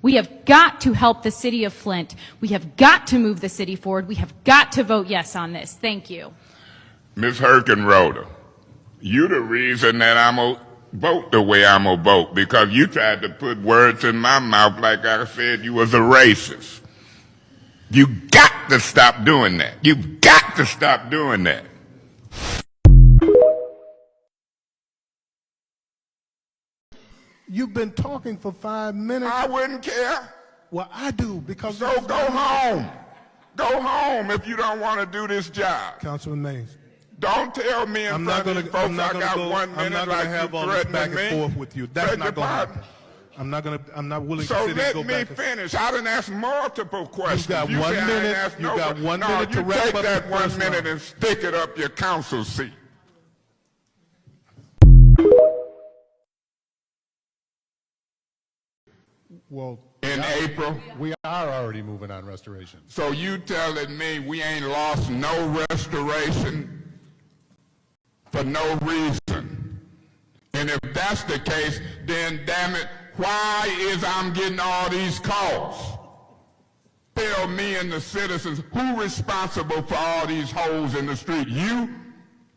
We have got to help the city of Flint. We have got to move the city forward. We have got to vote yes on this. Thank you. Ms. Herkenroder, you the reason that I'm going to vote the way I'm going to vote, because you tried to put words in my mouth like I said you was a racist. You got to stop doing that. You've got to stop doing that. You've been talking for 5 minutes. I wouldn't care. Well, I do, because... So go home. Go home if you don't want to do this job. Councilman Mays. Don't tell me in front of these folks I got 1 minute like you threatening back me. and forth with you. That's not going to happen. I'm not willing to So sit and go let back. me finish. I didn't ask multiple questions. You got 1 minute. You got 1 minute to wrap up. No, you take that the 1 minute round. and stick it up your council seat. Well, In April. we are already moving on restoration. So you telling me we ain't lost no restoration for no reason? And if that's the case, then damn it, why is I'm getting all these calls? Tell me and the citizens, who responsible for all these holes in the street? You?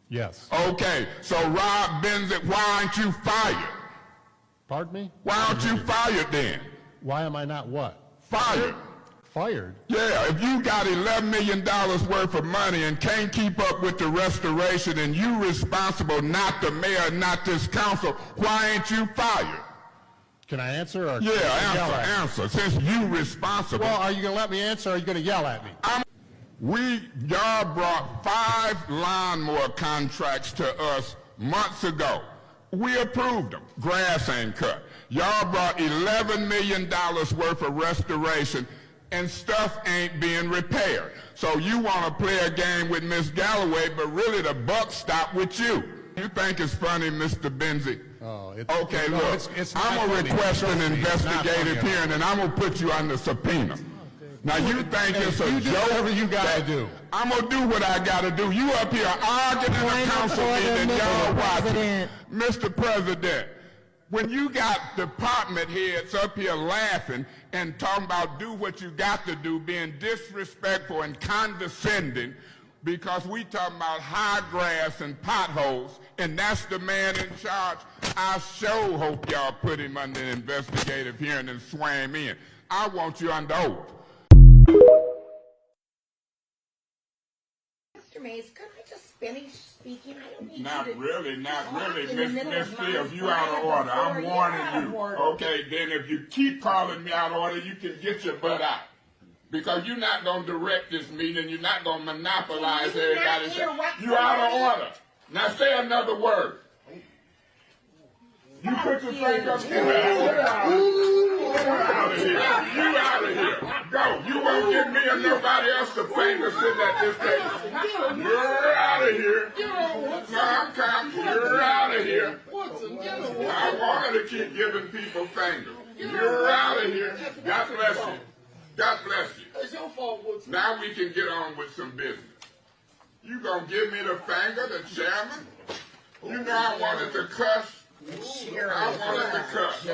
Yes. Okay, so Rob Benzick, why aren't you fired? Pardon me? Why aren't you fired then? Why am I not what? Fired. Fired? Yeah, if you got $11 million worth of money and can't keep up with the restoration and you responsible, not the mayor, not this council, why ain't you fired? Can I answer? Or Yeah, answer. Since you responsible. Well, are you going to let me answer or are you going to yell at me? Y'all brought 5 lawnmower contracts to us months ago. We approved them. Grass ain't cut. Y'all brought $11 million worth of restoration and stuff ain't being repaired. So you want to play a game with Miss Galloway, but really the buck stopped with you. You think it's funny, Mr. Benzick? Oh, Okay, look, I'm going to request an investigative hearing and I'm going to put you under subpoena. Now you think it's a joke? Whatever you got to do. I'm going to do what I got to do. You up here arguing in the council meeting and y'all watching. Mr. President, when you got department heads up here laughing and talking about do what you got to do, being disrespectful and condescending because we talking about high grass and potholes, and that's the man in charge, I sure hope y'all put him under an investigative hearing and swear him in. I want you under oath. Mr. Mays, could I just finish speaking? I don't need Not you to really. talk in the middle Miss of my Fields, you out of order. I'm before warning you. order. Okay, then if you keep calling me out of order, you can get your butt out. Because you're not going to direct this meeting. You're not going to monopolize Can you not everybody's. interrupt You're out of somebody? order. Now say another word. You put your finger up here. Get out of here. You out of here. Go. You won't give me or nobody else the finger sitting at this table. You're out of here. No, I'm coming. You're out of here. I wanted to keep giving people fingers. You're out of here. God bless you. God bless you. It's your fault, Woodson. Now we can get on with some business. You gonna give me the finger, the chairman? You know I wanted to cuss. I wanted to cuss.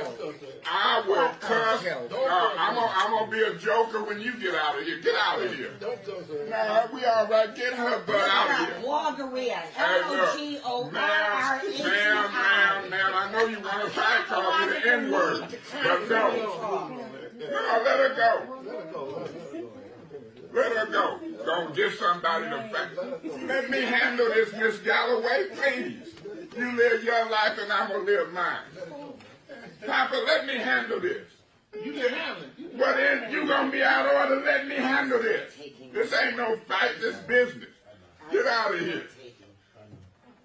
I will cuss. I'm gonna be a joker when you get out of here. Get out of here. No, we all right. Get her butt out of here. Logorrhea. Hey, look, Logorrhea. ma'am, I know you want to try to call me the N-word, but no. No, let her go. Let her go. Don't give somebody the fact. Let me handle this, Miss Galloway, please. You live your life and I'm going to live mine. Papa, let me handle this. You can handle it. Well, then you going to be out of order. Let me handle this. This ain't no fight. This business. Get out of here.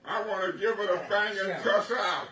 I want to give her the finger and cuss her out.